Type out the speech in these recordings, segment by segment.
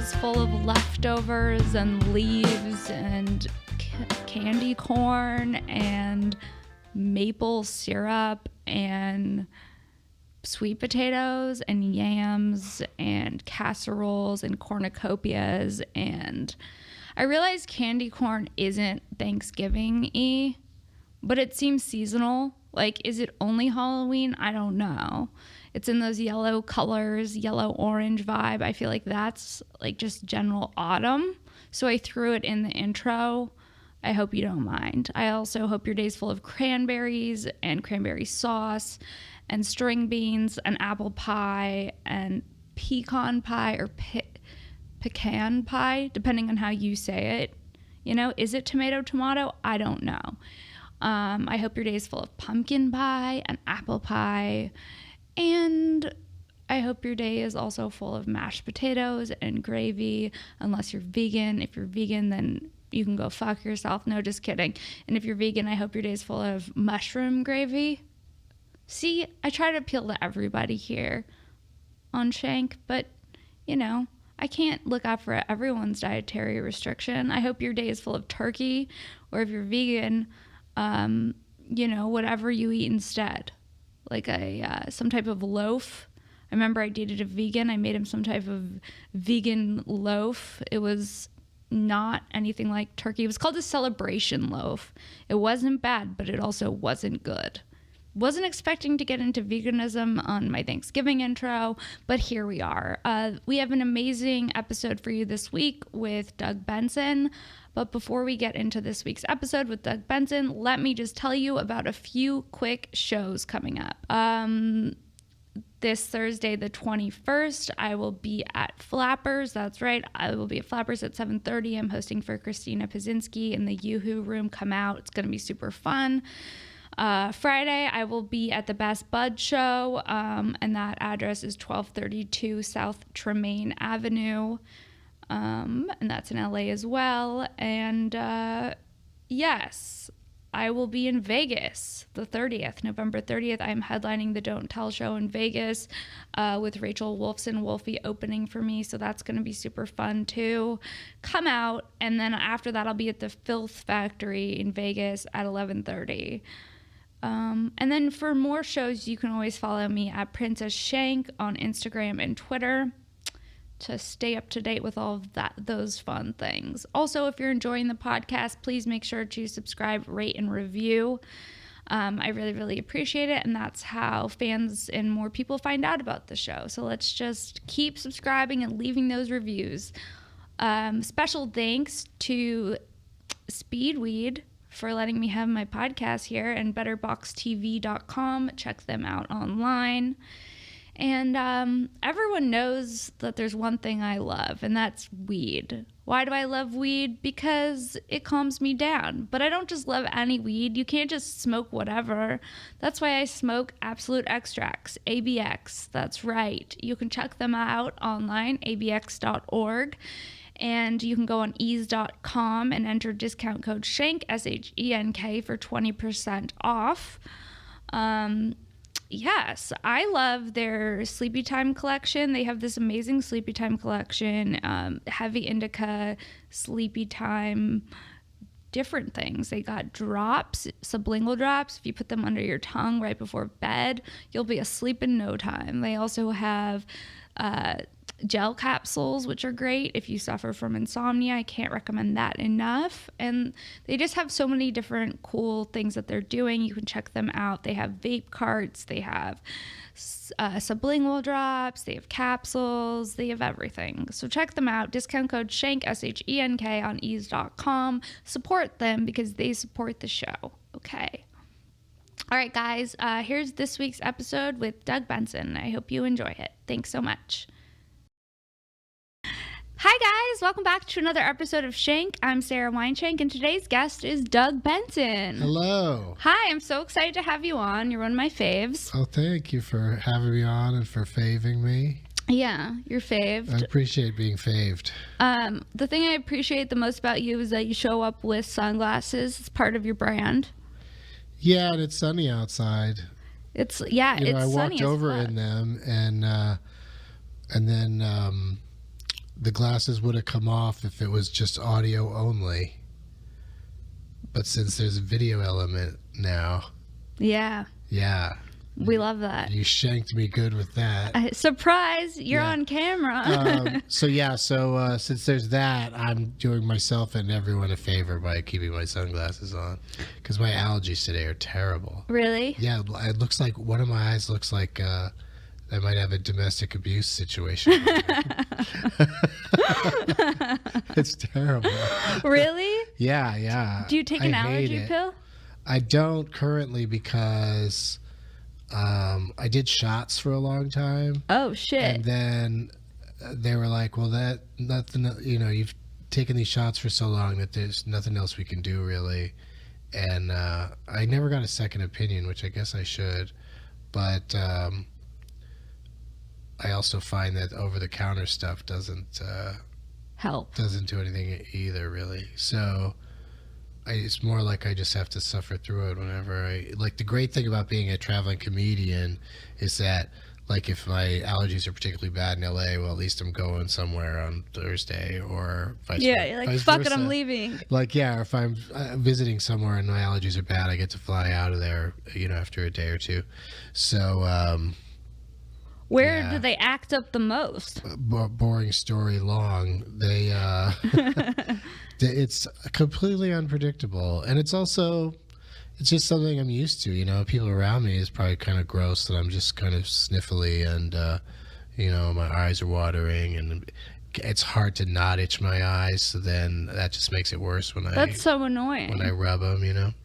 it's full of leftovers and leaves and candy corn and maple syrup and sweet potatoes and yams and casseroles and cornucopias. And I realize candy corn isn't Thanksgiving-y, but it seems seasonal. Like, is it only Halloween? I don't know. It's in those yellow colors, yellow-orange vibe. I feel like that's like just general autumn. So I threw it in the intro. I hope you don't mind. I also hope your day's full of cranberries and cranberry sauce and string beans and apple pie and pecan pie or pecan pie, depending on how you say it. You know, is it tomato? I don't know. I hope your day is full of pumpkin pie and apple pie. And I hope your day is also full of mashed potatoes and gravy, unless you're vegan. If you're vegan, then you can go fuck yourself. No, just kidding. And if you're vegan, I hope your day is full of mushroom gravy. See, I try to appeal to everybody here on Shank, but, you know, I can't look out for everyone's dietary restriction. I hope your day is full of turkey, or if you're vegan, you know, whatever you eat instead. Like some type of loaf. I remember I dated a vegan. I made him some type of vegan loaf. It was not anything like turkey. It was called a celebration loaf. It wasn't bad, but it also wasn't good. Wasn't expecting to get into veganism on my Thanksgiving intro, but here we are. We have an amazing episode for you this week with Doug Benson. But before we get into this week's episode with Doug Benson, let me just tell you about a few quick shows coming up. This Thursday, the 21st, I will be at Flappers. That's right. I will be at Flappers at 7:30. I'm hosting for Christina Pazinski in the Yoo-Hoo Room. Come out. It's going to be super fun. Friday, I will be at the Best Bud Show, and that address is 1232 South Tremaine Avenue, and that's in LA as well. And yes, I will be in Vegas the 30th, November 30th. I'm headlining the Don't Tell show in Vegas with Rachel Wolfson, Wolfie, opening for me, so that's going to be super fun too. Come out, and then after that, I'll be at the Filth Factory in Vegas at 11:30. And then for more shows, you can always follow me at Princess Shank on Instagram and Twitter to stay up to date with all of those fun things. Also, if you're enjoying the podcast, please make sure to subscribe, rate, and review. I really, really appreciate it, and that's how fans and more people find out about the show. So let's just keep subscribing and leaving those reviews. Special thanks to Speedweed for letting me have my podcast here, and betterboxtv.com. Check them out online. And everyone knows that there's one thing I love, and that's weed. Why do I love weed? Because it calms me down. But I don't just love any weed. You can't just smoke whatever. That's why I smoke Absolute Extracts, ABX. That's right. You can check them out online, abx.org. And you can go on ease.com and enter discount code SHANK, SHENK, for 20% off. Yes, I love their Sleepy Time collection. They have this amazing Sleepy Time collection, heavy indica, Sleepy Time, different things. They got drops, sublingual drops. If you put them under your tongue right before bed, you'll be asleep in no time. They also have gel capsules, which are great if you suffer from insomnia. I can't recommend that enough. And they just have so many different cool things that they're doing. You can check them out. They have vape carts, they have sublingual drops, they have capsules, they have everything. So check them out. Discount code SHANK, SHENK, on ease.com. Support them because they support the show. Okay. All right, guys, here's this week's episode with Doug Benson. I hope you enjoy it. Thanks so much. Hi guys, welcome back to another episode of Shank. I'm Sara Weinshenk, and today's guest is Doug Benson. Hello. Hi, I'm so excited to have you on. You're one of my faves. Oh, thank you for having me on and for faving me. Yeah, you're faved. I appreciate being faved. The thing I appreciate the most about you is that you show up with sunglasses. It's part of your brand. Yeah, and it's sunny outside. It's I sunny walked as over fuck. in them, and then the glasses would have come off if it was just audio only. But since there's a video element now, Yeah. We love that. you shanked me good with that. Surprise! You're Yeah. on camera. So since there's that, I'm doing myself and everyone a favor by keeping my sunglasses on, because my allergies today are terrible. Really? Yeah, it looks like one of my eyes looks like I might have a domestic abuse situation. It's terrible. Really? Yeah. Do you take an I hate allergy it. pill? I don't currently because I did shots for a long time. Oh shit! And then they were like, well, that nothing, you've taken these shots for so long that there's nothing else we can do really. And I never got a second opinion, which I guess I should. But I also find that over-the-counter stuff doesn't do anything either, really. So it's more like I just have to suffer through it whenever like. The great thing about being a traveling comedian is that, like, if my allergies are particularly bad in LA, well, at least I'm going somewhere on Thursday, or vice versa. You're like, fuck it, I'm leaving. Like, yeah, or if I'm visiting somewhere and my allergies are bad, I get to fly out of there, after a day or two. So, Where do they act up the most? boring story long. They, it's completely unpredictable, and it's just something I'm used to. People around me is probably kind of gross that I'm just kind of sniffly, and my eyes are watering, and it's hard to not itch my eyes. So then that just makes it worse That's so annoying. when I rub them.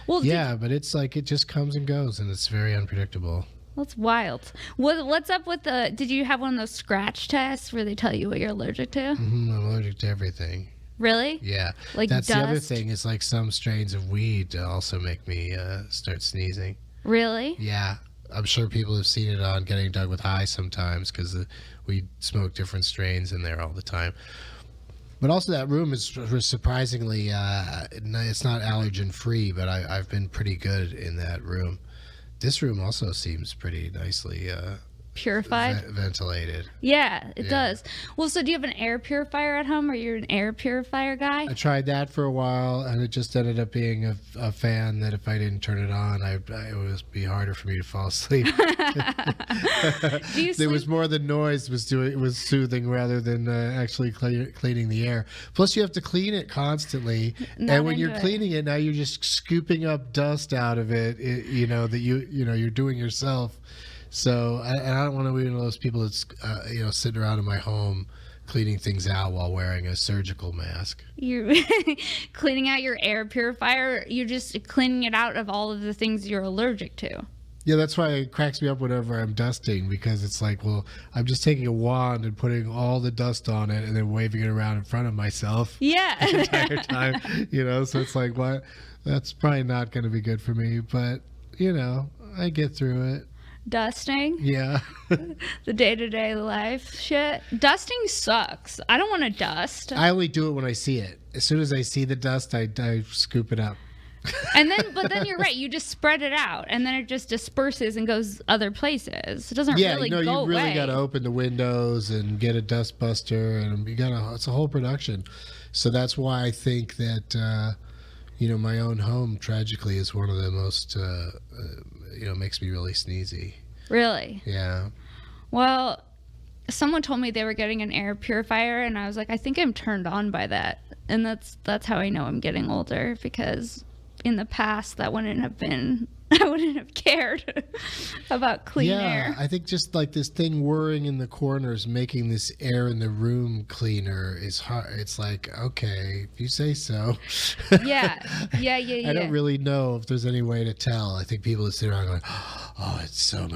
Well, Yeah, but it's like it just comes and goes, and it's very unpredictable. that's wild. What's up with did you have one of those scratch tests where they tell you what you're allergic to? I'm allergic to everything. Really? Yeah, Like that's dust? the other thing. Is like some strains of weed also make me start sneezing. Really? Yeah, I'm sure people have seen it on Getting Doug with High sometimes, because we smoke different strains in there all the time. But also that room is surprisingly, it's not allergen free, but I've been pretty good in that room. This room also seems pretty nicely Purified? ventilated. Yeah, it Yeah. does. Well, so do you have an air purifier at home? Are you an air purifier guy? I tried that for a while, and it just ended up being a fan that if I didn't turn it on, it would be harder for me to fall asleep. Do you There was sleep? more the noise was soothing rather than actually cleaning the air. Plus, you have to clean it constantly, Not and when you're into it. cleaning it, now you're just scooping up dust out of it. That you're doing yourself. So I don't want to be one of those people that's sitting around in my home cleaning things out while wearing a surgical mask. You're cleaning out your air purifier. You're just cleaning it out of all of the things you're allergic to. Yeah, that's why it cracks me up whenever I'm dusting, because it's like, well, I'm just taking a wand and putting all the dust on it and then waving it around in front of myself the Yeah. entire time, so it's like, what? That's probably not going to be good for me, but, I get through it. Dusting. Yeah. The day-to-day life shit. Dusting sucks. I don't want to dust. I only do it when I see it. As soon as I see the dust, I scoop it up. But then you're right. You just spread it out, and then it just disperses and goes other places. It doesn't really go you really away. got to open the windows and get a dust buster, and it's a whole production. So that's why I think that my own home tragically is one of the most makes me really sneezy. Really? Yeah. Well, someone told me they were getting an air purifier, and I was like, I think I'm turned on by that, and that's how I know I'm getting older, because in the past that wouldn't have been. I wouldn't have cared about clean air. I think just like this thing whirring in the corners, making this air in the room cleaner is hard. It's like, okay, if you say so. Yeah. I don't really know if there's any way to tell. I think people sit around going, it's so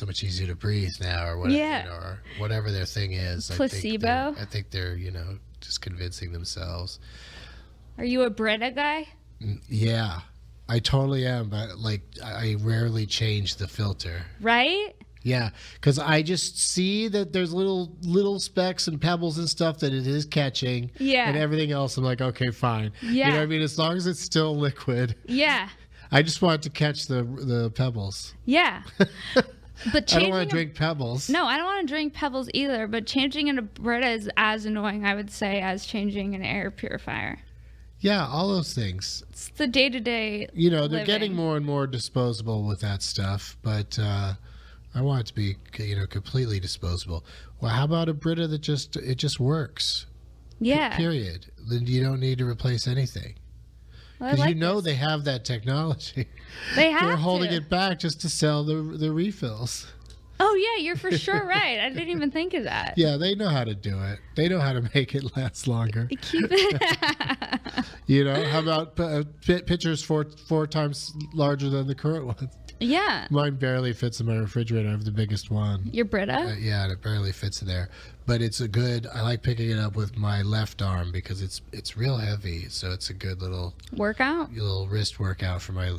much easier to breathe now, or whatever, Yeah. or whatever their thing is. Placebo? I think they're just convincing themselves. Are you a Brita guy? Yeah. I totally am, but like I rarely change the filter. Right? Yeah, because I just see that there's little specks and pebbles and stuff that it is catching. Yeah. And everything else, I'm like, okay, fine. Yeah. You know what I mean? As long as it's still liquid. Yeah. I just want to catch the pebbles. Yeah. But I don't want to drink Pebbles. No, I don't want to drink Pebbles either. But changing into Brita is as annoying, I would say, as changing an air purifier. Yeah, all those things. It's the day-to-day. They're getting more and more disposable with that stuff, but I want it to be, completely disposable. Well, how about a Brita that just works? Yeah. Period. Then you don't need to replace anything. Well, Because they have that technology. They're holding it back just to sell the refills. Oh, yeah, you're for sure right. I didn't even think of that. Yeah, they know how to do it. They know how to make it last longer. Keep it. How about pitchers four times larger than the current one? Yeah. Mine barely fits in my refrigerator. I have the biggest one. Your Brita? Yeah, and it barely fits in there. But it's I like picking it up with my left arm because it's real heavy. So it's a good little workout? Little wrist workout for my,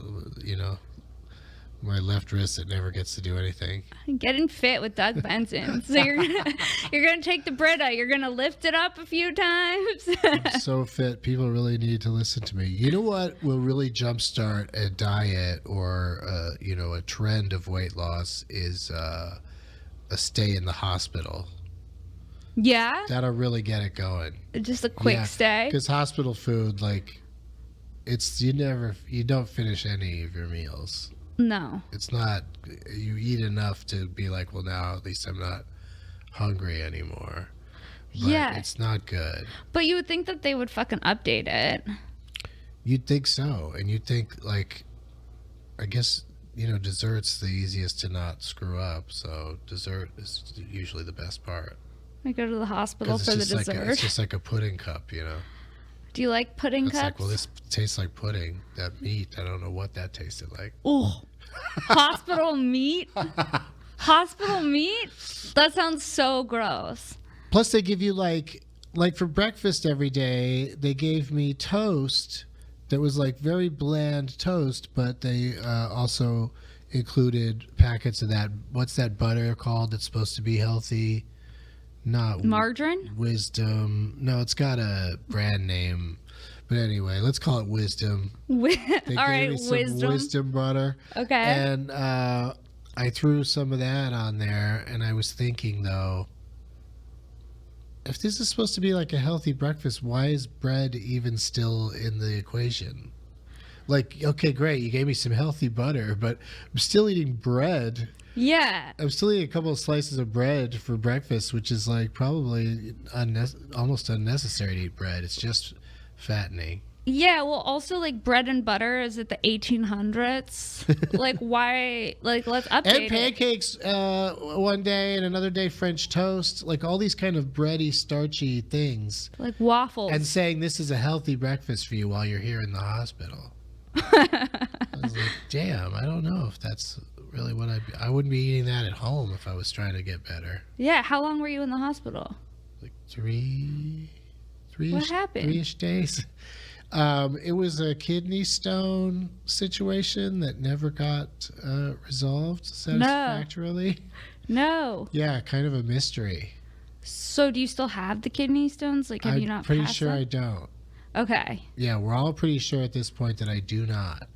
my left wrist that never gets to do anything. Getting fit with Doug Benson. So you're gonna take the Brita. You're gonna lift it up a few times. I'm so fit. People really need to listen to me. You know what will really jumpstart a diet or a trend of weight loss is a stay in the hospital. Yeah. That'll really get it going. Just a quick stay. Because hospital food, you don't finish any of your meals. No. It's not, you eat enough to be like, well, now at least I'm not hungry anymore. But yeah. It's not good. But you would think that they would fucking update it. You'd think so. And you'd think, I guess, dessert's the easiest to not screw up. So dessert is usually the best part. I go to the hospital for the dessert. It's just like a pudding cup, Do you like pudding cups? It's like, well, this tastes like pudding. That meat, I don't know what that tasted like. Ooh. Hospital meat? Hospital meat? That sounds so gross. Plus, they give you, like for breakfast every day, they gave me toast that was, very bland toast, but they also included packets of that, what's that butter called that's supposed to be healthy? Not margarine? Wisdom. No, it's got a brand name. But anyway, let's call it Wisdom. All right, Wisdom butter. Okay. And I threw some of that on there, and I was thinking, though, if this is supposed to be like a healthy breakfast, why is bread even still in the equation? Okay, great, you gave me some healthy butter, but I'm still eating bread. Yeah. I'm still eating a couple of slices of bread for breakfast, which is probably almost unnecessary to eat bread. It's just fattening. Yeah, well, also bread and butter is at the 1800s. Why? Let's update and pancakes one day, and another day French toast. All these kind of bready, starchy things. Like waffles. And saying this is a healthy breakfast for you while you're here in the hospital. I was like, damn, I don't know if that's really what I wouldn't be eating that at home if I was trying to get better. Yeah, how long were you in the hospital? Three. What happened? 3-ish days. It was a kidney stone situation that never got resolved satisfactorily. No. Yeah, kind of a mystery. So do you still have the kidney stones? Have you not? I'm pretty sure I don't. Okay. Yeah, we're all pretty sure at this point that I do not.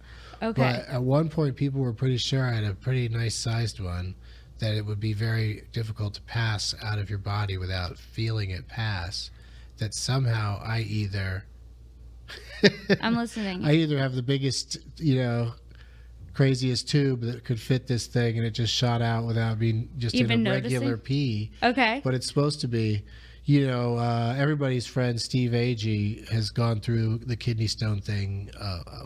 Okay. But at one point, people were pretty sure I had a pretty nice sized one, that it would be very difficult to pass out of your body without feeling it pass. That somehow I either... I'm listening. I either have the biggest, craziest tube that could fit this thing, and it just shot out without being just even in a noticing? regular pee. Okay. But it's supposed to be. Everybody's friend Steve Agee has gone through the kidney stone thing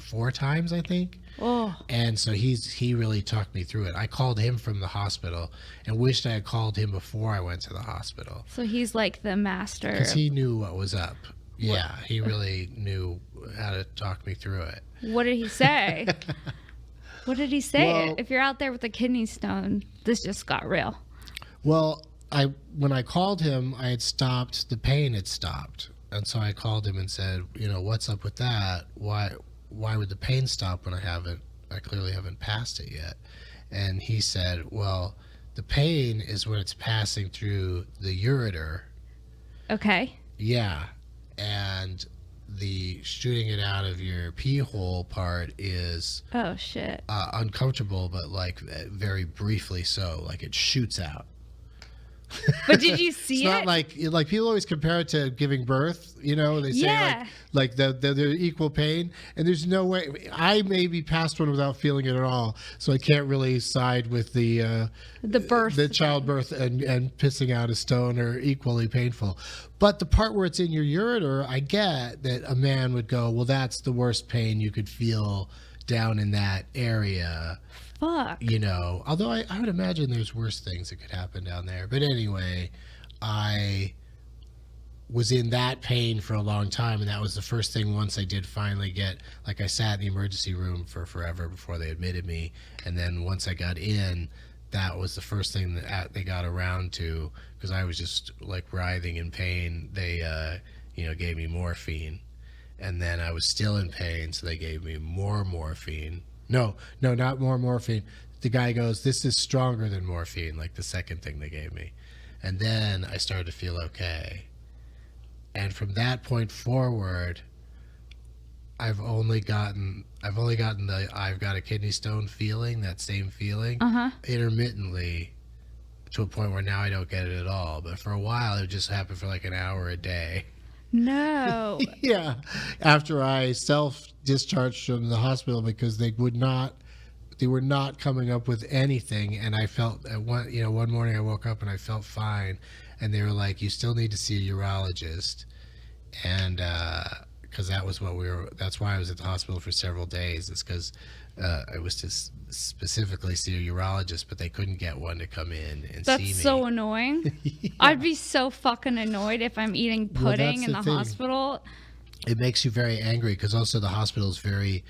4 times, I think. Oh. And so he really talked me through it. I called him from the hospital and wished I had called him before I went to the hospital. So he's like the master. Because he knew what was up. Yeah, he really knew how to talk me through it. What did he say? What did he say? Well, if you're out there with a kidney stone, this just got real. Well, when I called him, I had stopped. The pain had stopped. And so I called him and said, what's up with that? Why would the pain stop when I clearly haven't passed it yet? And he said, well, the pain is when it's passing through the ureter. Okay. Yeah. And the shooting it out of your pee hole part is oh shit uncomfortable, but like very briefly so, like it shoots out. But did you see it's it? Not like people always compare it to giving birth. They say like they're equal pain, and there's no way. I may be past one without feeling it at all, so I can't really side with the birth, the childbirth, and pissing out a stone are equally painful. But the part where it's in your ureter, I get that a man would go, well, that's the worst pain you could feel down in that area. Fuck. Although I would imagine there's worse things that could happen down there. But anyway, I was in that pain for a long time, and that was the first thing once I did finally get, like I sat in the emergency room for forever before they admitted me. And then once I got in, that was the first thing that they got around to, because I was just like writhing in pain. They, gave me morphine. And then I was still in pain, so they gave me more morphine. No, not more morphine. The guy goes, this is stronger than morphine, like the second thing they gave me. And then I started to feel okay. And from that point forward, I've only gotten the I've got a kidney stone feeling, that same feeling, intermittently, to a point where now I don't get it at all. But for a while, it just happened for like an hour a day. No. Yeah. After I self-discharged from the hospital because they were not coming up with anything, and I felt one morning I woke up and I felt fine, and they were like, you still need to see a urologist. And because that's why I was at the hospital for several days. It's because I was to specifically see a urologist, but they couldn't get one to come in and see me. That's so annoying. Yeah. I'd be so fucking annoyed if I'm eating pudding in the hospital. It makes you very angry, because also the hospital is very,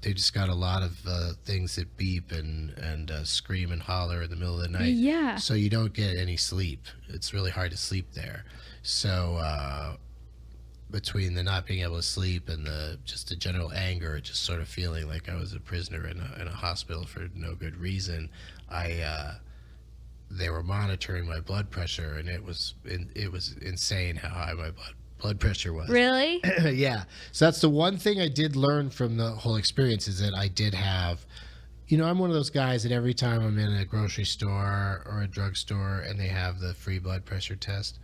they just got a lot of things that beep and scream and holler in the middle of the night. Yeah. So you don't get any sleep. It's really hard to sleep there. So between the not being able to sleep and just the general anger, just sort of feeling like I was a prisoner in a hospital for no good reason, they were monitoring my blood pressure, and it was insane how high my blood pressure was. Really? Yeah. So that's the one thing I did learn from the whole experience, is that I did have, I'm one of those guys that every time I'm in a grocery store or a drugstore and they have the free blood pressure test,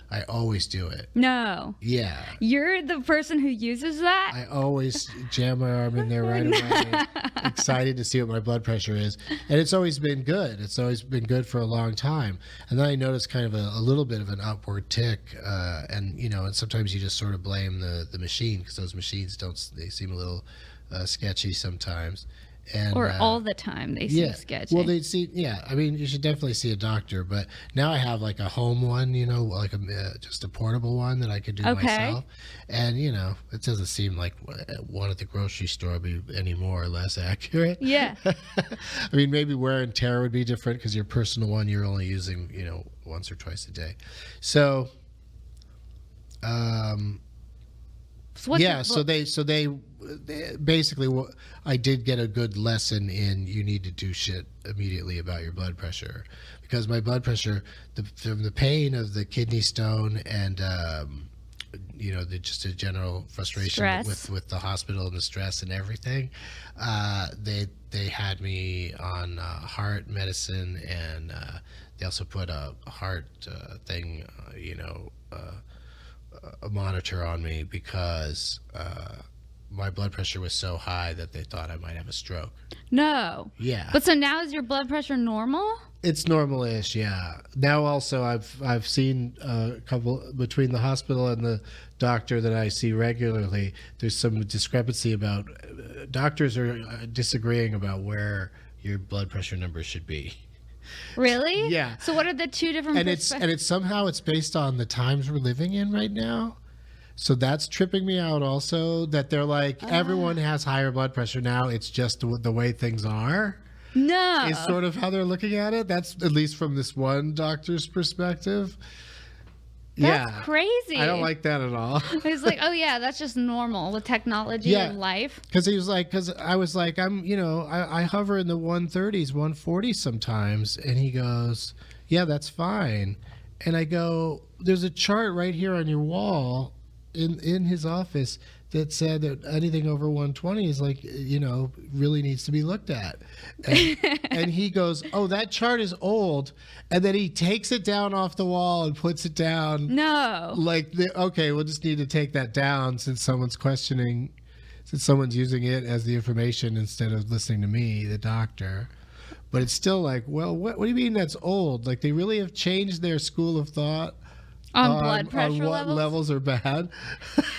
I always do it. No. Yeah. You're the person who uses that? I always jam my arm in there right away, excited to see what my blood pressure is. And it's always been good. It's always been good for a long time. And then I noticed kind of a little bit of an upward tick. And sometimes you just sort of blame the machine, because those machines they seem a little sketchy sometimes. Or all the time they seem sketchy. Well, you should definitely see a doctor. But now I have like a home one, like just a portable one that I could do myself. And, it doesn't seem like one at the grocery store would be any more or less accurate. Yeah. I mean, maybe wear and tear would be different, because your personal one you're only using, once or twice a day. So, so they basically, I did get a good lesson in, you need to do shit immediately about your blood pressure, because my blood pressure, from the pain of the kidney stone and just a general frustration with the hospital and the stress and everything, they had me on heart medicine, and they also put a heart thing, a monitor on me, because my blood pressure was so high that they thought I might have a stroke. No. Yeah. But so now is your blood pressure normal? It's normal-ish, yeah. Now also I've seen a couple, between the hospital and the doctor that I see regularly, there's some discrepancy about, doctors are disagreeing about where your blood pressure number should be. Really? Yeah. So what are the two different and it's somehow it's based on the times we're living in right now. So that's tripping me out also, that they're like, everyone has higher blood pressure now, it's just the way things are. No. Is sort of how they're looking at it. That's at least from this one doctor's perspective. That's crazy. I don't like that at all. He's like, oh yeah, that's just normal with technology and life. Because I was like, I hover in the 130s, 140s sometimes. And he goes, yeah, that's fine. And I go, there's a chart right here on your wall. in his office that said that anything over 120 is like, really needs to be looked at. And he goes, oh, that chart is old. And then he takes it down off the wall and puts it down. No. Like, okay, we'll just need to take that down since someone's using it as the information instead of listening to me, the doctor. But it's still like, well, what do you mean that's old? Like, they really have changed their school of thought on blood pressure on what levels are bad.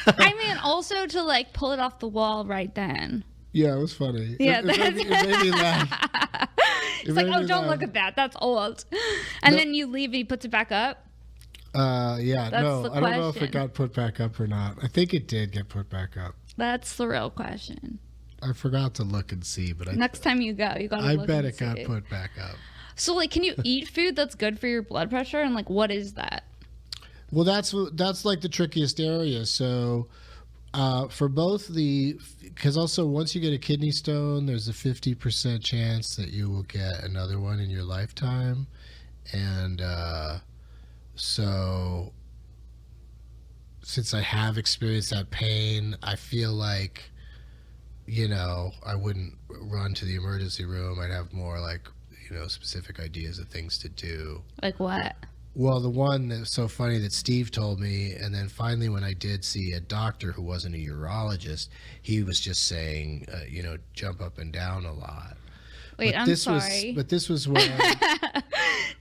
I mean, also to like pull it off the wall right then. Yeah, it was funny. Yeah, it made me laugh. It's like, oh, don't look at that. That's old. And then you leave and he puts it back up. Yeah, no, I don't know if it got put back up or not. I think it did get put back up. That's the real question. I forgot to look and see, but next time you go, you gotta look and see. I bet it got put back up. So, like, can you eat food that's good for your blood pressure? And like, what is that? Well, that's like the trickiest area. So, for both because also once you get a kidney stone, there's a 50% chance that you will get another one in your lifetime, and so since I have experienced that pain, I feel like, I wouldn't run to the emergency room. I'd have more like, specific ideas of things to do. Like what? Well, the one that's so funny that Steve told me, and then finally when I did see a doctor who wasn't a urologist, he was just saying, jump up and down a lot. Wait, I'm sorry. But this was when...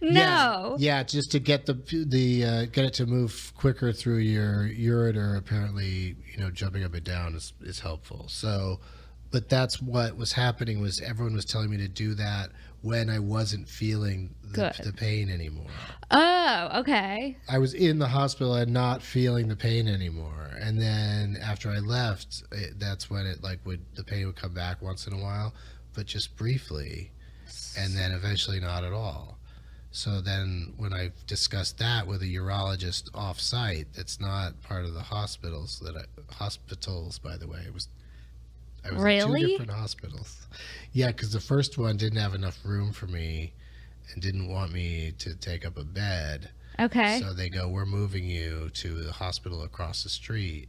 No. Yeah, just to get get it to move quicker through your ureter. Apparently, jumping up and down is helpful. So, but that's what was happening, was everyone was telling me to do that when I wasn't feeling the pain anymore. Oh, okay. I was in the hospital and not feeling the pain anymore. And then after I left, that's when the pain would come back once in a while, but just briefly, and then eventually not at all. So then when I discussed that with a urologist off-site, that's not part of the hospitals, by the way. I was really? in 2 different hospitals. Yeah, because the first one didn't have enough room for me and didn't want me to take up a bed. Okay. So they go, we're moving you to the hospital across the street.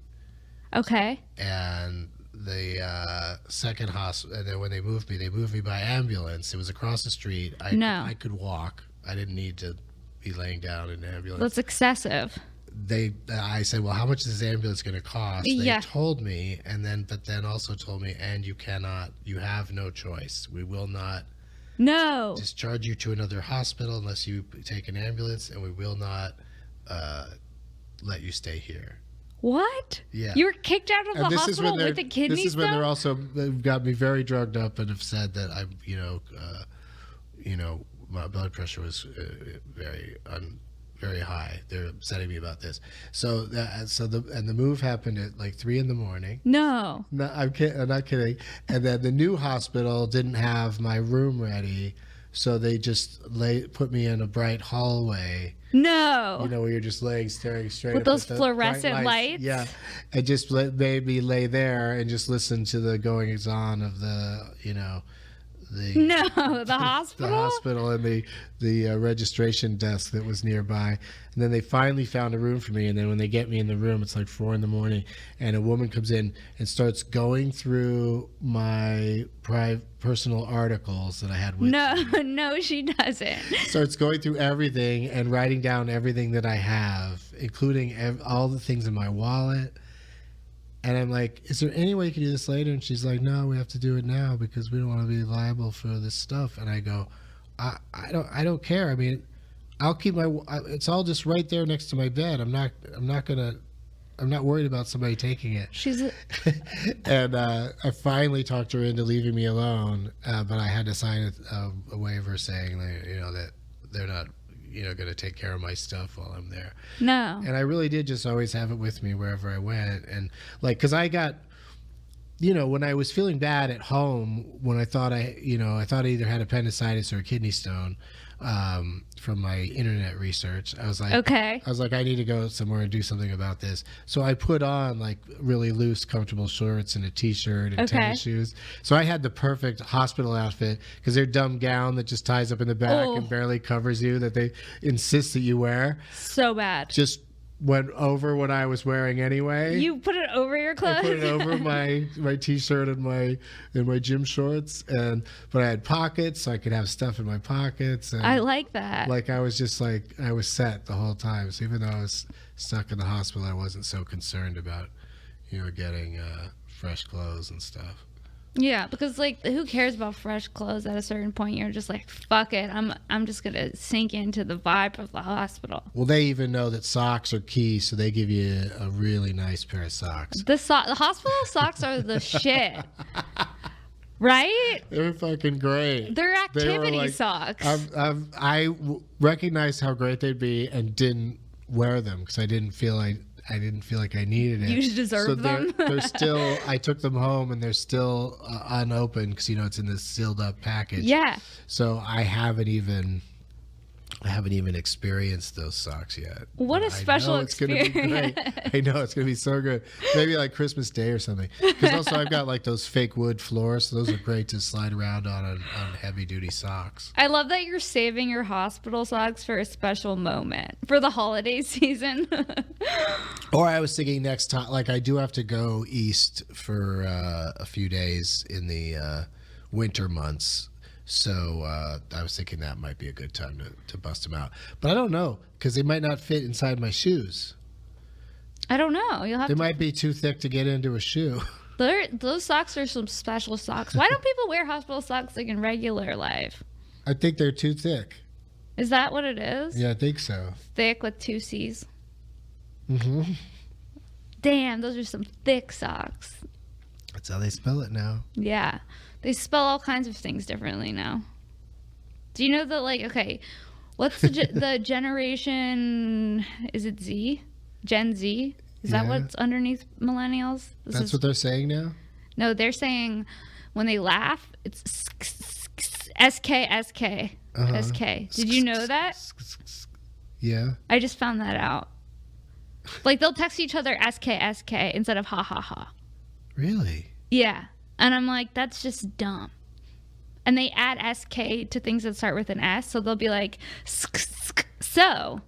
Okay. And the second hospital, and then when they moved me by ambulance. It was across the street. I could walk. I didn't need to be laying down in an ambulance. That's excessive. I said, well, how much is this ambulance going to cost? They told me, but then also told me, and you have no choice. We will not discharge you to another hospital unless you take an ambulance, and we will not let you stay here. What? Yeah. You were kicked out of the hospital with a kidney stone? This is when they've got me very drugged up and have said that I'm, my blood pressure was very high. They're upsetting me about this. So the move happened at like 3 a.m. No, I'm not kidding. And then the new hospital didn't have my room ready, so they just put me in a bright hallway. No, where you're just staring straight with up those at the fluorescent lights. Yeah, and just made me lay there and just listen to the goings on of the hospital? The hospital and the registration desk that was nearby. And then they finally found a room for me. And then when they get me in the room, it's like 4 a.m. and a woman comes in and starts going through my personal articles that I had with me. No, she doesn't. Starts going through everything and writing down everything that I have, including all the things in my wallet. And I'm like, is there any way you can do this later? And she's like, no, we have to do it now because we don't want to be liable for this stuff. And I go, I don't care. I mean, I'll keep it's all just right there next to my bed. I'm not worried about somebody taking it. And I finally talked her into leaving me alone. But I had to sign a waiver saying that they're not going to take care of my stuff while I'm there. No. And I really did just always have it with me wherever I went. And because I got, when I was feeling bad at home, when I thought I either had appendicitis or a kidney stone, from my internet research, I was like, I need to go somewhere and do something about this. So I put on like really loose, comfortable shorts and a t-shirt and tennis shoes. So I had the perfect hospital outfit because their dumb gown that just ties up in the back and barely covers you that they insist that you wear. So bad. Just went over what I was wearing anyway. You put it over your clothes? I put it over my t-shirt and my gym shorts, but I had pockets so I could have stuff in my pockets. And I like that. Like I was set the whole time. So even though I was stuck in the hospital, I wasn't so concerned about, getting fresh clothes and stuff. Yeah, because like, who cares about fresh clothes at a certain point? You're just like, fuck it. I'm just gonna sink into the vibe of the hospital. Well, they even know that socks are key, so they give you a really nice pair of socks. The hospital socks are the shit, right? They're fucking great. They're activity socks. I recognized how great they'd be and didn't wear them because I didn't feel like I needed it. You deserve them. They're still. I took them home and they're still unopened because it's in this sealed up package. Yeah. So I haven't even experienced those socks yet. What a special experience! It's gonna be great. I know it's gonna be so good. Maybe like Christmas Day or something. Because also I've got like those fake wood floors, so those are great to slide around on heavy duty socks. I love that you're saving your hospital socks for a special moment for the holiday season. Or I was thinking next time, like I do have to go east for a few days in the winter months. So I was thinking that might be a good time to bust them out. But I don't know, because they might not fit inside my shoes. I don't know. They might be too thick to get into a shoe. Those socks are some special socks. Why don't people wear hospital socks like in regular life? I think they're too thick. Is that what it is? Yeah, I think so. Thick with 2 C's. Mm-hmm. Damn, those are some thick socks. That's how they spell it now. Yeah. They spell all kinds of things differently now. Do you know that, like, okay, what's the generation, is it Z? Gen Z? Is that what's underneath millennials? That's what they're saying now? No, they're saying when they laugh, it's SK. SK. Did you know that? Yeah. I just found that out. Like, they'll text each other SK instead of ha ha ha. Really? Yeah. And I'm like, that's just dumb. And they add SK to things that start with an S, so they'll be like, so.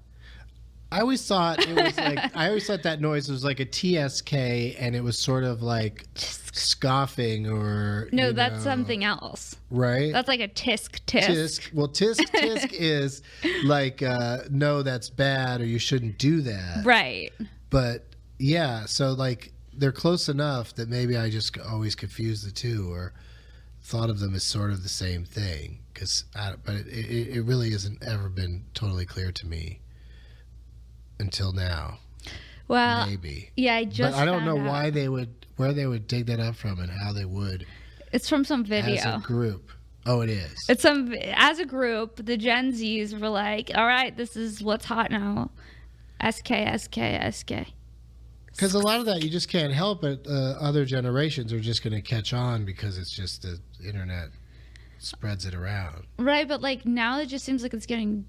I always thought it was like, I always thought that noise was like a TSK, and it was sort of like scoffing or. No, that's something else. Right? That's like a tisk. Well, tisk is like, no, that's bad, or you shouldn't do that. Right. But yeah, so like, they're close enough that maybe I just always confused the two or thought of them as sort of the same thing. But it really hasn't ever been totally clear to me until now. Well, maybe. Yeah, But I don't know where they would dig that up from and how they would. It's from some video. As a group. Oh, it is. As a group, the Gen Zs were like, all right, this is what's hot now. SK. Because a lot of that you just can't help it. Other generations are just going to catch on because it's just the internet spreads it around. Right, but like now it just seems like it's getting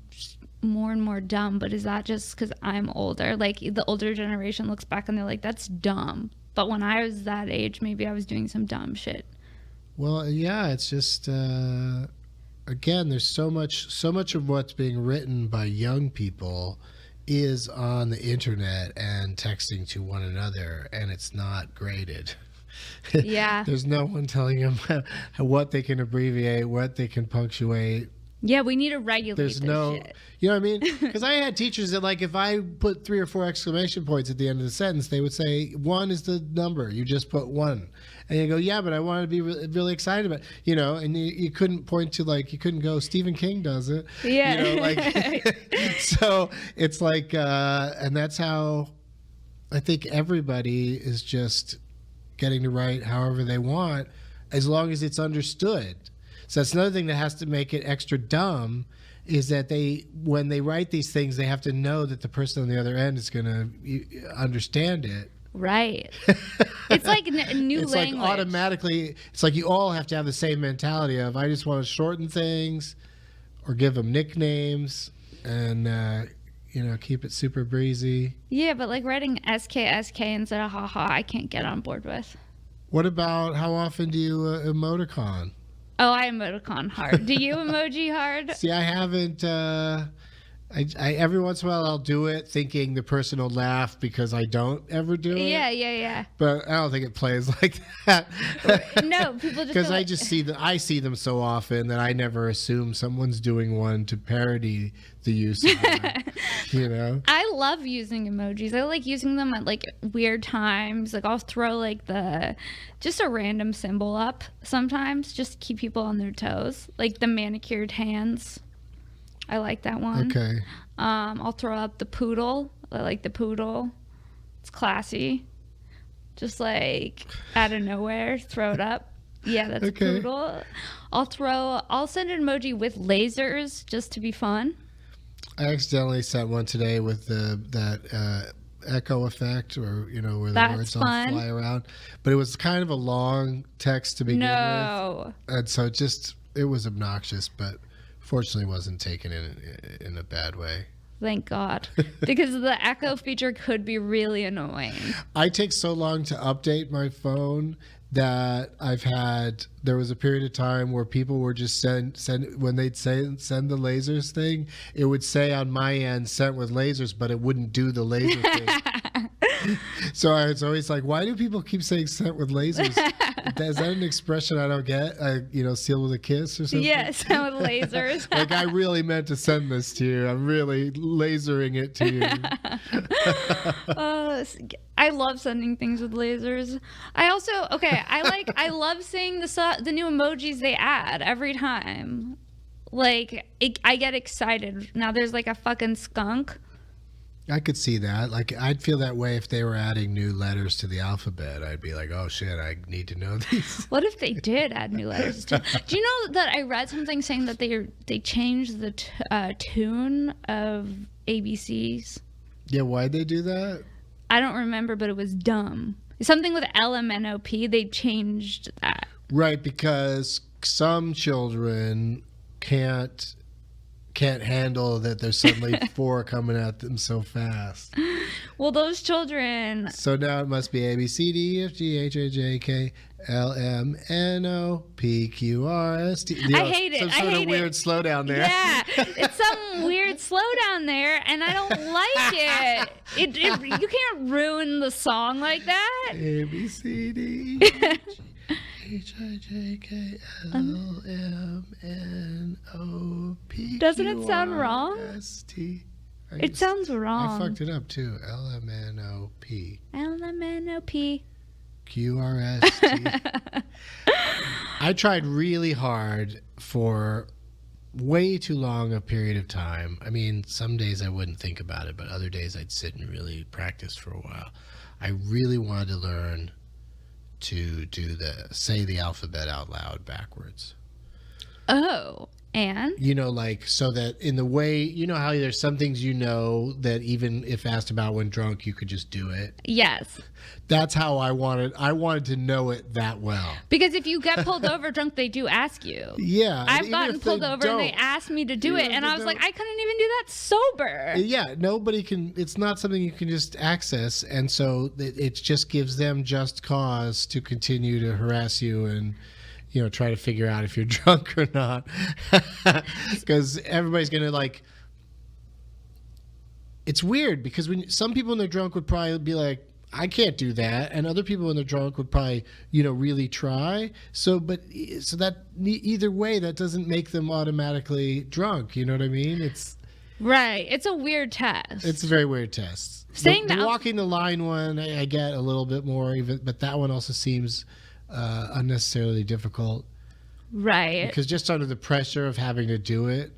more and more dumb. But is that just because I'm older? Like the older generation looks back and they're like, that's dumb. But when I was that age, maybe I was doing some dumb shit. Well, yeah, it's just again, there's so much of what's being written by young people is on the internet and texting to one another, and it's not graded. Yeah. There's no one telling them what they can abbreviate, what they can punctuate. Yeah, we need to regulate this shit. You know what I mean? Because I had teachers that, like, if I put 3 or 4 exclamation points at the end of the sentence, they would say, 1 is the number. You just put 1. And you go, yeah, but I wanted to be really excited about it. And you couldn't point to, like, you couldn't go, Stephen King does it. Yeah. So it's like, and that's how I think everybody is just getting to write however they want, as long as it's understood. So that's another thing that has to make it extra dumb, is that when they write these things, they have to know that the person on the other end is going to understand it. Right. It's like new it's language. Like automatically, it's like you all have to have the same mentality of, I just want to shorten things or give them nicknames and, keep it super breezy. Yeah, but like writing SK instead of haha, I can't get on board with. What about how often do you emoticon? Oh, I emoticon hard. Do you emoji hard? See, I haven't I every once in a while I'll do it thinking the person will laugh because I don't ever do it. Yeah. But I don't think it plays like that. No, people just because I just see I see them so often that I never assume someone's doing one to parody the use of them. You know, I love using emojis. I like using them at like weird times. Like I'll throw like just a random symbol up sometimes just to keep people on their toes, like the manicured hands. I like that one. Okay. I'll throw up the poodle. I like the poodle. It's classy. Just like out of nowhere, throw it up. Yeah, that's a poodle. I'll send an emoji with lasers just to be fun. I accidentally sent one today with that echo effect, or where the words all fly around. But it was kind of a long text to begin with, and so it was obnoxious, but. Fortunately, wasn't taken in a bad way. Thank God, because the echo feature could be really annoying. I take so long to update my phone that there was a period of time where people were just send when they'd send the lasers thing, it would say on my end sent with lasers, but it wouldn't do the laser thing. So I was always like, why do people keep saying sent with lasers? Is that an expression I don't get? Sealed with a kiss or something? Yes, sent with lasers. Like, I really meant to send this to you. I'm really lasering it to you. I love sending things with lasers. I love seeing the new emojis they add every time. Like, I get excited. Now there's like a fucking skunk. I could see that. Like, I'd feel that way if they were adding new letters to the alphabet. I'd be like, oh shit, I need to know these. What if they did add new letters to? Do you know that I read something saying that they changed the tune of ABCs? Yeah, why'd they do that? I don't remember, but it was dumb. Something with LMNOP, they changed that. Right, because some children can't handle that there's suddenly 4 coming at them so fast. Well, those children. So now it must be A, B, C, D, E, F, G, H, I, J, K, L, M, N, O, P, Q, R, S, T. I hate it. Some sort of weird slowdown there. Yeah, it's some weird slowdown there, and I don't like it. You can't ruin the song like that. A, B, C, D, E, F, G. H, I, J, K, L, M, N, O, P, Doesn't it sound wrong? S, T. It sounds wrong. I fucked it up too. L, M, N, O, P. L, M, N, O, P. Q, R, S, T. I tried really hard for way too long a period of time. I mean, some days I wouldn't think about it, but other days I'd sit and really practice for a while. I really wanted to learn to say the alphabet out loud backwards. Oh, and? Like, so that in the way, how there's some things that even if asked about when drunk, you could just do it. Yes. That's how I wanted to know it that well. Because if you get pulled over drunk, they do ask you. Yeah. I've gotten pulled over and they asked me to do it, and I was like, I couldn't even do that sober. Yeah, nobody can, it's not something you can just access, and so it just gives them just cause to continue to harass you and try to figure out if you're drunk or not. Because everybody's going to it's weird because some people when they're drunk would probably be like, I can't do that. And other people when they're drunk would probably, really try. So that either way, that doesn't make them automatically drunk. You know what I mean? It's right. It's a weird test. It's a very weird test. Saying the walking the line one, I get a little bit more even, but that one also seems unnecessarily difficult, right? Because just under the pressure of having to do it,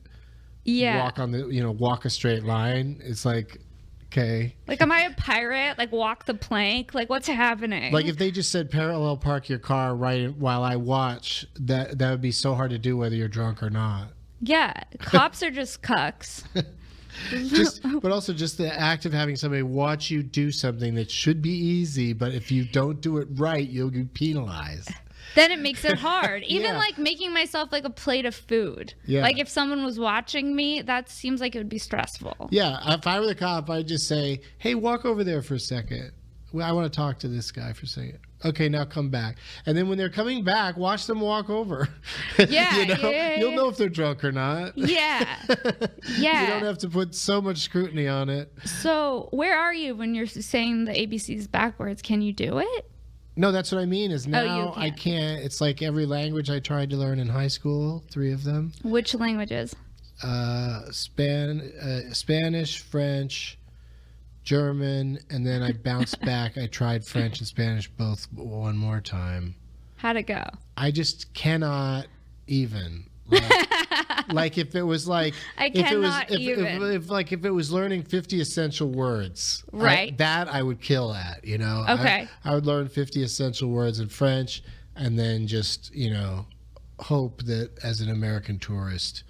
walk a straight line, it's like, okay, like, am I a pirate? Like, walk the plank? Like, what's happening? Like, if they just said parallel park your car right while I watch, that would be so hard to do whether you're drunk or not. Yeah, cops are just cucks. But also just the act of having somebody watch you do something that should be easy, but if you don't do it right, you'll get penalized. Then it makes it hard. Even like making myself like a plate of food. Yeah. Like if someone was watching me, that seems like it would be stressful. Yeah. If I were the cop, I'd just say, hey, walk over there for a second Well, I want to talk to this guy for a second. Okay, now come back. And then when they're coming back, watch them walk over. Yeah, You'll know if they're drunk or not. Yeah. Yeah. You don't have to put so much scrutiny on it. So where are you when you're saying the ABCs backwards? Can you do it? No, that's what I mean is now I can't. It's like every language I tried to learn in high school, 3 of them. Which languages? Spanish, French, German, and then I bounced back. I tried French and Spanish both one more time. How'd it go? I just cannot even. Like if it was like if it was learning 50 essential words, right? I would kill at, Okay. I would learn 50 essential words in French and then just, hope that as an American tourist,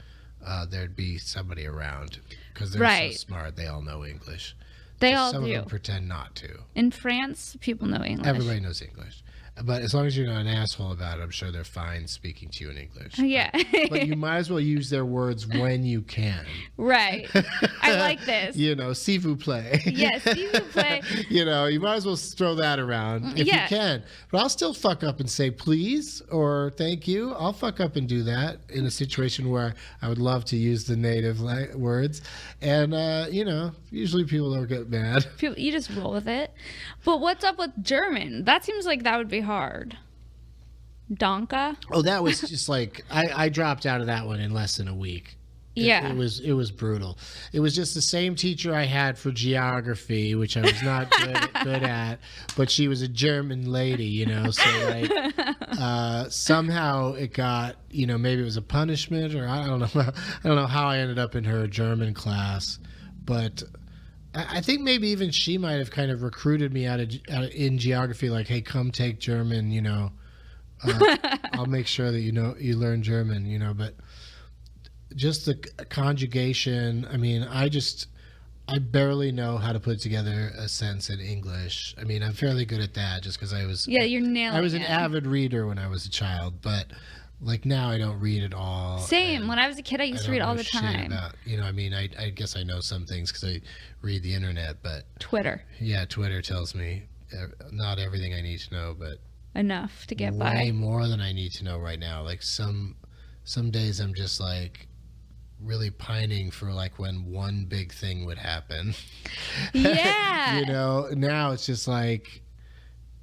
there'd be somebody around because they're so smart. They all know English. They all some do. Some of them pretend not to. In France, people know English. Everybody knows English. But as long as you're not an asshole about it, I'm sure they're fine speaking to you in English. Yeah. But you might as well use their words when you can. Right. I like this. S'il vous plaît. Yes, s'il vous plaît. You might as well throw that around if you can. But I'll still fuck up and say please or thank you. I'll fuck up and do that in a situation where I would love to use the native words. And, usually people don't get mad. You just roll with it. But what's up with German? That seems like that would be hard. Danke? Oh, that was just like I dropped out of that one in less than a week. It was brutal. It was just the same teacher I had for geography, which I was not good at, but she was a German lady, so like somehow it got, maybe it was a punishment or I don't know how I ended up in her German class, but I think maybe even she might have kind of recruited me out in geography, like, hey, come take German, I'll make sure that you learn German, but just the conjugation. I mean, I barely know how to put together a sentence in English. I mean, I'm fairly good at that just because you're nailing it. I was an avid reader when I was a child, but like now I don't read at all. Same. When I was a kid, I used to read all the time. I guess I know some things because I read the internet, but Twitter. Yeah, Twitter tells me not everything I need to know, but enough to get by. Way more than I need to know right now. Like some days I'm just like really pining for like when one big thing would happen. Yeah. Now it's just like,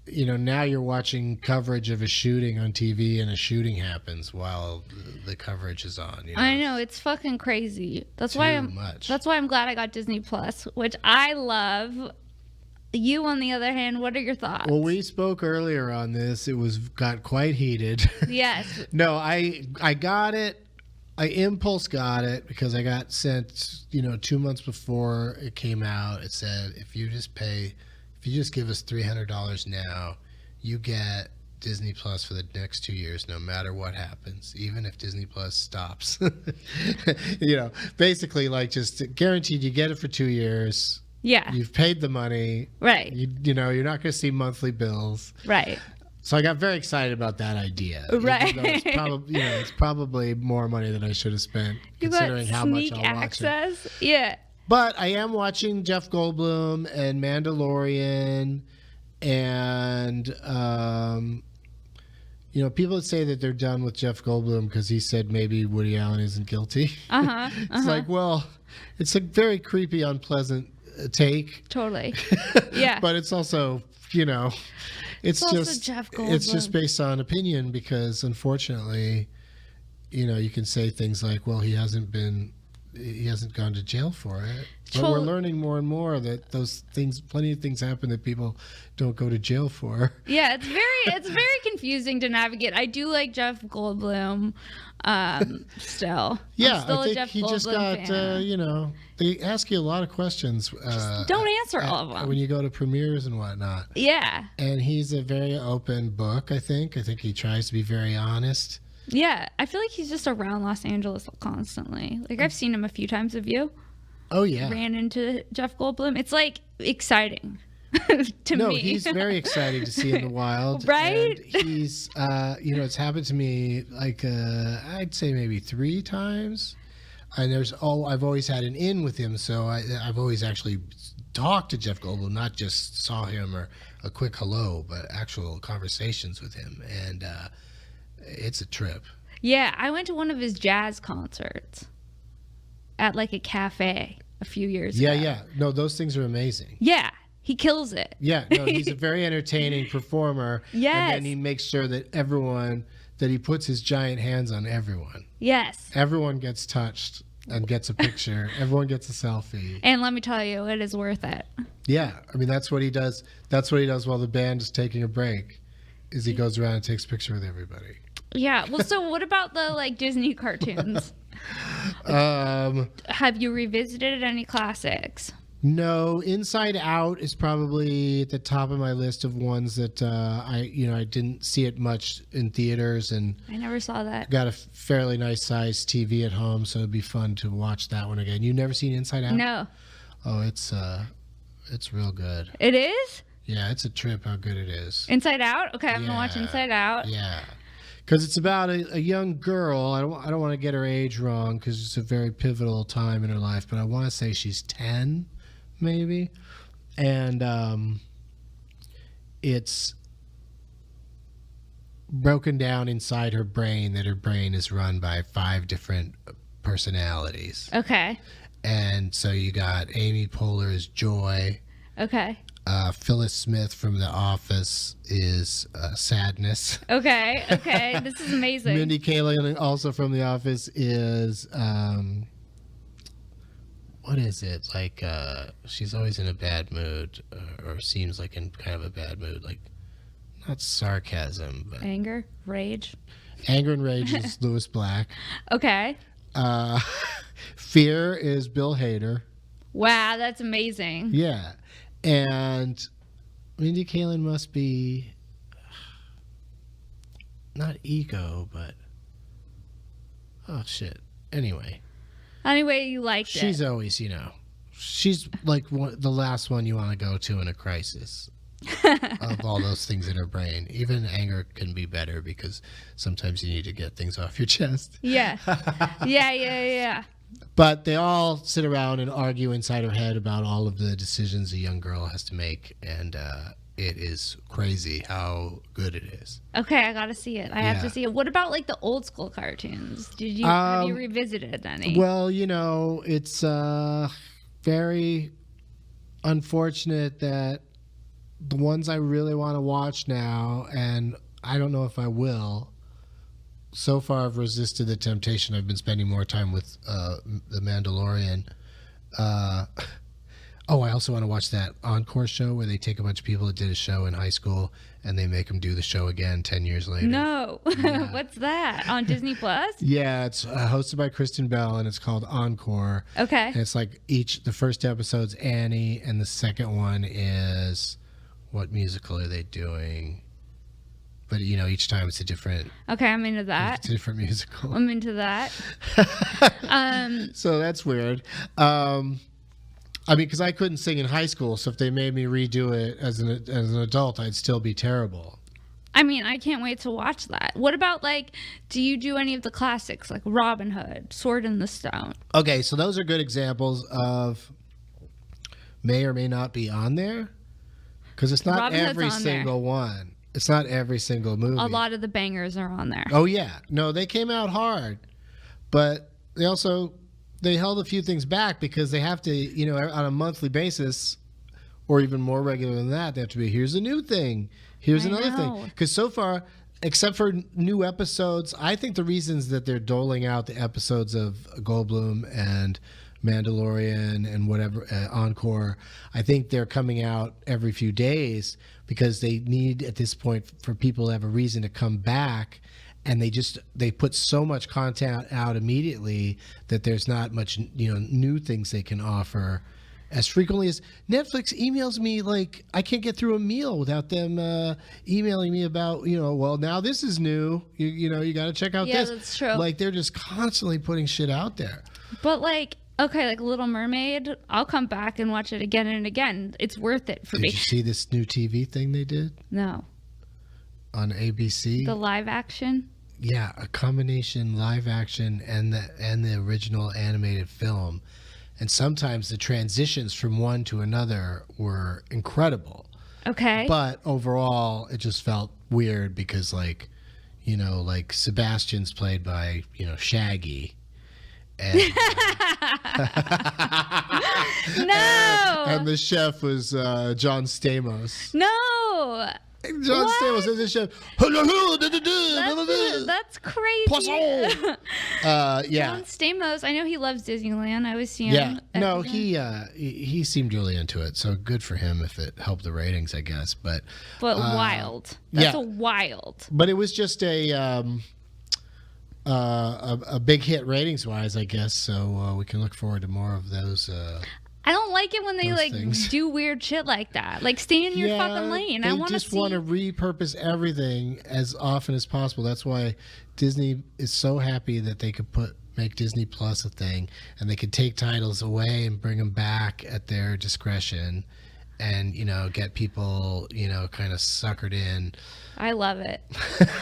now you're watching coverage of a shooting on TV and a shooting happens while the coverage is on. I know, it's fucking crazy. That's why I'm glad I got Disney Plus, which I love. You, on the other hand, what are your thoughts? Well, we spoke earlier on this. It got quite heated. Yes. No, I got it. I impulse got it because I got sent, 2 months before it came out. It said, if you just give us $300 now, you get Disney Plus for the next 2 years, no matter what happens, even if Disney Plus stops. Basically like just guaranteed you get it for 2 years. Yeah. You've paid the money. Right. You're not going to see monthly bills. Right. So I got very excited about that idea. Right. It's probably more money than I should have spent considering how much I'll watch it. Yeah. But I am watching Jeff Goldblum and Mandalorian and people that say that they're done with Jeff Goldblum because he said maybe Woody Allen isn't guilty. It's like, well, it's a very creepy, unpleasant take. Totally. Yeah. But it's also, it's just Jeff Goldblum. It's just based on opinion because unfortunately, you can say things like, well, he hasn't gone to jail for it. But we're learning more and more that plenty of things happen that people don't go to jail for. Yeah, it's very confusing to navigate. I do like Jeff Goldblum still. Yeah, I'm still I think a Jeff he Goldblum just got, fan. They ask you a lot of questions. Don't answer all of them. When you go to premieres and whatnot. Yeah. And he's a very open book, I think. I think he tries to be very honest. Yeah, I feel like he's just around Los Angeles constantly. Like, I've seen him a few times of you. Oh, yeah. Ran into Jeff Goldblum. It's, like, exciting to me. No, he's very exciting to see in the wild. Right? And he's, it's happened to me, like, I'd say maybe 3 times. And I've always had an in with him, so I've always actually talked to Jeff Goldblum, not just saw him or a quick hello, but actual conversations with him, and it's a trip. Yeah, I went to one of his jazz concerts at like a cafe a few years ago. Yeah. No, those things are amazing. Yeah, he kills it. Yeah, no, he's a very entertaining performer. Yes. And then he makes sure that that he puts his giant hands on everyone. Yes. Everyone gets touched and gets a picture. Everyone gets a selfie. And let me tell you, it is worth it. Yeah, I mean, that's what he does. That's what he does while the band is taking a break, is he goes around and takes a picture with everybody. Yeah. Well, so what about the like Disney cartoons? Have you revisited any classics? No, Inside Out is probably at the top of my list of ones that I didn't see it much in theaters, and I never saw that. Got a fairly nice sized TV at home, so it'd be fun to watch that one again. You never seen Inside Out? No. Oh, it's real good. It is? Yeah, it's a trip how good it is. Inside Out? Okay, I'm gonna watch Inside Out. Yeah. Because it's about a young girl. I don't want to get her age wrong because it's a very pivotal time in her life, but I want to say she's 10, maybe. And it's broken down inside her brain that her brain is run by 5 different personalities. Okay. And so you got Amy Poehler as Joy. Okay. Phyllis Smith from The Office is Sadness. Okay. This is amazing. Mindy Kaling, also from The Office, is what is it? Like she's always in a bad mood, or seems like in kind of a bad mood. Like not sarcasm, but anger, rage. Anger and Rage is Louis Black. Okay. Fear is Bill Hader. Wow, that's amazing. Yeah. And Mindy Kaling must be not Ego, but oh shit. Anyway, you liked it. She's always, she's like the last one you want to go to in a crisis of all those things in her brain. Even anger can be better because sometimes you need to get things off your chest. Yeah. Yeah. But they all sit around and argue inside her head about all of the decisions a young girl has to make, and it is crazy how good it is. Okay, I gotta see it. I have to see it. What about like the old school cartoons? Have you revisited any? Well, it's very unfortunate that the ones I really want to watch now, and I don't know if I will. So far, I've resisted the temptation. I've been spending more time with The Mandalorian. I also want to watch that Encore show where they take a bunch of people that did a show in high school and they make them do the show again 10 years later. No. Yeah. What's that? On Disney Plus? Yeah, it's hosted by Kristen Bell and it's called Encore. Okay. And it's like the first episode's Annie and the second one is, what musical are they doing? But, each time it's a different... Okay, I'm into that. It's a different musical. I'm into that. So that's weird. Because I couldn't sing in high school, so if they made me redo it as an adult, I'd still be terrible. I can't wait to watch that. What about, do you do any of the classics, like Robin Hood, Sword in the Stone? Okay, so those are good examples of may or may not be on there. Because it's not every single one. It's not every single movie. A lot of the bangers are on there. Oh, yeah. No, they came out hard. But they held a few things back because they have to, on a monthly basis, or even more regular than that, they have to be, here's a new thing. Here's another thing. Because so far, except for new episodes, I think the reasons that they're doling out the episodes of Goldblum and Mandalorian and whatever, Encore, I think they're coming out every few days because they need at this point for people to have a reason to come back, and they put so much content out immediately that there's not much new things they can offer as frequently as Netflix emails me. Like, I can't get through a meal without them emailing me about well, now this is new, you got to check out this. Yeah, that's true. Like, they're just constantly putting shit out there. But okay, like Little Mermaid, I'll come back and watch it again and again. It's worth it for me. Did you see this new TV thing they did? No. On ABC? The live action? Yeah, a combination live action and the original animated film. and sometimes the transitions from one to another were incredible. Okay. But overall, it just felt weird because, like, you know, like Sebastian's played by, you know, Shaggy. And, no. And the chef was John Stamos. No. John Stamos is the chef. That's crazy. Yeah. John Stamos, I know he loves Disneyland. I always see him. Yeah. No, he seemed really into it. So good for him if it helped the ratings, I guess. But wild. That's a wild. But it was just a big hit ratings wise, I guess. So we can look forward to more of those. I don't like it when they like things. do weird shit like that. Like, stay in your fucking lane. I want to just want to repurpose everything as often as possible. That's why Disney is so happy that they could make Disney Plus a thing, and they could take titles away and bring them back at their discretion, and, you know, get people, you know, kind of suckered in. I love it.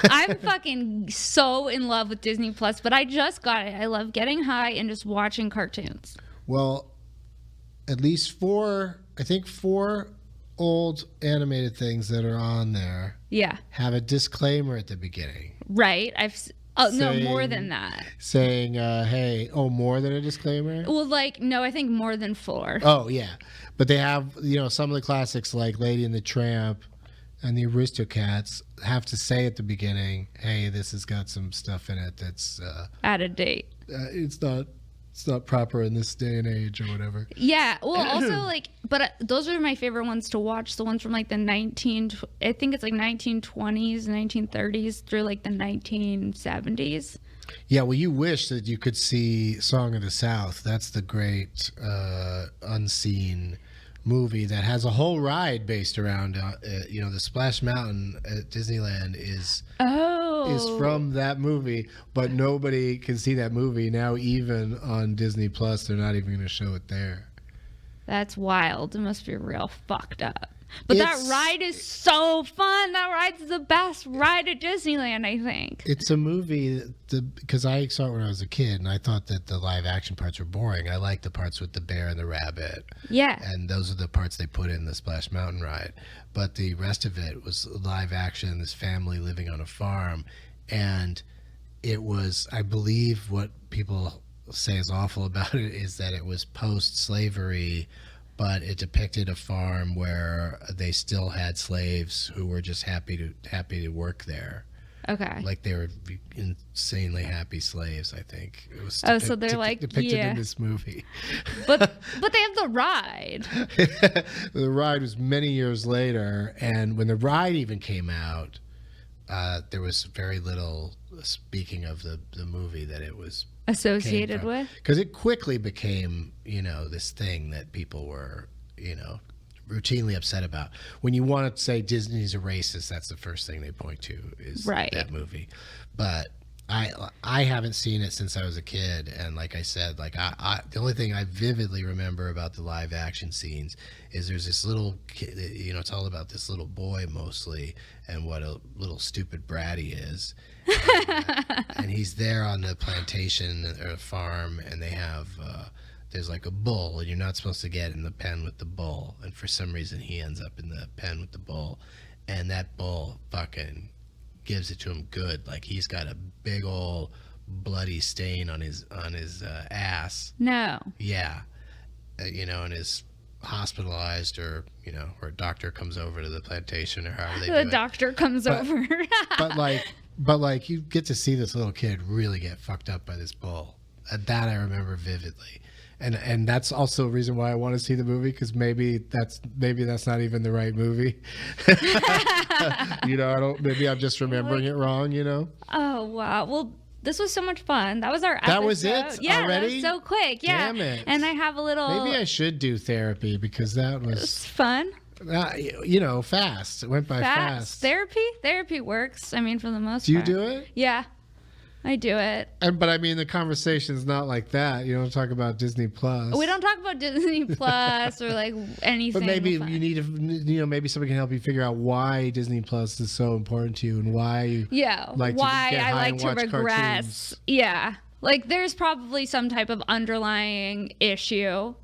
I'm fucking so in love with Disney Plus, but I just got it. I love getting high and just watching cartoons. Well, at least four old animated things that are on there have a disclaimer at the beginning. Right. More than that. Saying, hey, more than a disclaimer? Well, like, no, I think more than 4. Oh, yeah. But they have, you know, some of the classics like Lady and the Tramp and the Aristocats have to say at the beginning, hey, this has got some stuff in it that's... out of date. It's not proper in this day and age or whatever. Yeah. Well, also, like, but those are my favorite ones to watch. The ones from like the 1920s, 1930s through like the 1970s. Yeah. Well, you wish that you could see Song of the South. That's the great unseen movie that has a whole ride based around, you know, the Splash Mountain at Disneyland is from that movie, but nobody can see that movie now. Even on Disney Plus, they're not even going to show it there. That's wild. It must be real fucked up. But that ride is so fun. That ride's the best ride at Disneyland, I think. It's a movie because I saw it when I was a kid, and I thought that the live action parts were boring. I liked the parts with the bear and the rabbit. Yeah. And those are the parts they put in the Splash Mountain ride. But the rest of it was live action, this family living on a farm. And it was, I believe what people say is awful about it is that it was post-slavery, but it depicted a farm where they still had slaves who were just happy to work there. Okay. Like they were insanely happy slaves, I think. It was so they're like depicted in this movie. But they have the ride. The ride was many years later, and when the ride even came out, there was very little speaking of the movie that it was associated with, because it quickly became, you know, this thing that people were, you know, routinely upset about. When you want to say Disney's a racist, that's the first thing they point to is that movie. But I haven't seen it since I was a kid, and like I said, like I the only thing I vividly remember about the live action scenes is there's this little kid, you know, it's all about this little boy mostly and what a little stupid brat he is. And he's there on the plantation or farm, and they have there's like a bull, and you're not supposed to get in the pen with the bull, and for some reason he ends up in the pen with the bull, and that bull fucking gives it to him good. Like he's got a big old bloody stain on his ass. No. Yeah. You know, and is hospitalized, or, you know, or a doctor comes over to the plantation, or however they do it. The doctor comes over. But like you get to see this little kid really get fucked up by this bull. That I remember vividly. And that's also a reason why I want to see the movie, because maybe that's not even the right movie. You know, maybe I'm just remembering it wrong, you know? Oh, wow. Well, this was so much fun. That was our episode. That was it? Yeah, already? That was so quick. Yeah. Damn it. And I have a little... Maybe I should do therapy, because that was... It was fun. You know, fast. It went by fast. Therapy works. I mean, for the most part. Do you do it? Yeah. I do it. But I mean, the conversation's not like that. You don't talk about Disney Plus. We don't talk about Disney Plus or like anything. But maybe you need to, you know, maybe somebody can help you figure out why Disney Plus is so important to you, and why I like to regress. Cartoons. Yeah. Like, there's probably some type of underlying issue.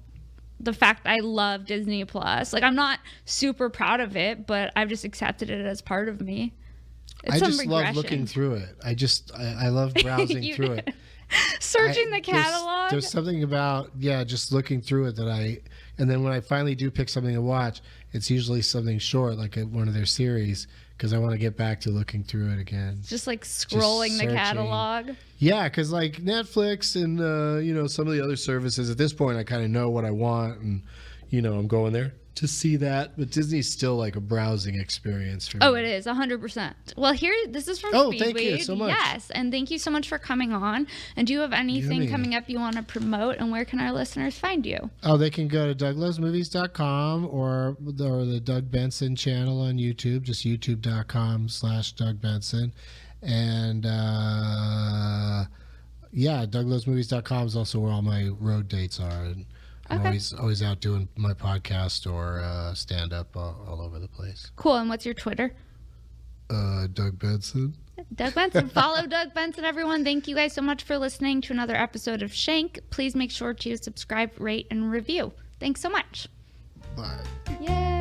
The fact I love Disney Plus. Like, I'm not super proud of it, but I've just accepted it as part of me. I just love looking through it. I love browsing through it. Searching the catalog. There's something about, just looking through it and then when I finally do pick something to watch, it's usually something short, like one of their series, because I want to get back to looking through it again. Just like scrolling the catalog. Yeah, because like Netflix and some of the other services, at this point I kind of know what I want, and I'm going there to see that. But Disney's still like a browsing experience for me. Oh, it is 100%. Well, this is from Speedweed. Thank you so much. Yes, and thank you so much for coming on. And do you have anything coming up you want to promote, and where can our listeners find you? Oh, they can go to douglovesmovies.com or the Doug Benson channel on YouTube, just youtube.com/Doug Benson. And douglovesmovies.com is also where all my road dates are. And I'm always out doing my podcast or stand-up all over the place. Cool. And what's your Twitter? Doug Benson. Doug Benson. Follow Doug Benson, everyone. Thank you guys so much for listening to another episode of Shank. Please make sure to subscribe, rate, and review. Thanks so much. Bye. Yay.